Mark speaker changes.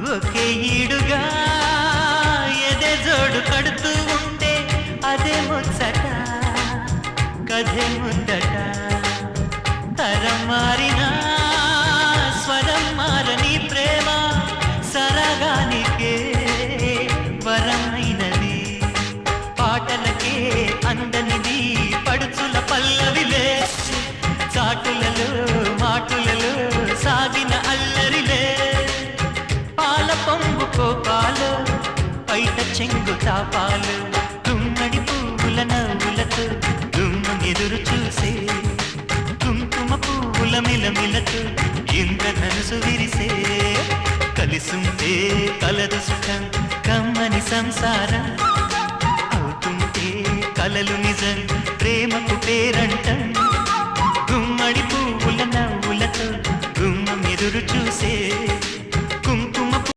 Speaker 1: ఒకే ఈడుగా ఎదే జోడు కడుతూ ఉంటే అదే ముచ్చట కథే ముద్దట తరం మారినా స్వరం మారని ప్రేమ సరగానికే వరమైనది పాటలకే అందనిది పడుచుల పల్లవిలే చాటులలో మాటులలో సాగిన అల్లరిలే పాల పొంగు కోపాలు పైట చెంగు తాపాలు గుమ్మడి పువ్వుల నవ్వులతో గుమ్మ ఎదురు చూసే కుంకుమ పువ్వుల మిలమిలతో ఇంద్రధనుసు విరిసే కలిసుంటే కలదు సుఖం కమ్మని సంసారం అవుతుంటే కలలు నిజం ప్రేమకు పేరంటం గుమ్మడి పువ్వుల నవ్వులతో గుమ్మ ఎదురు చూసే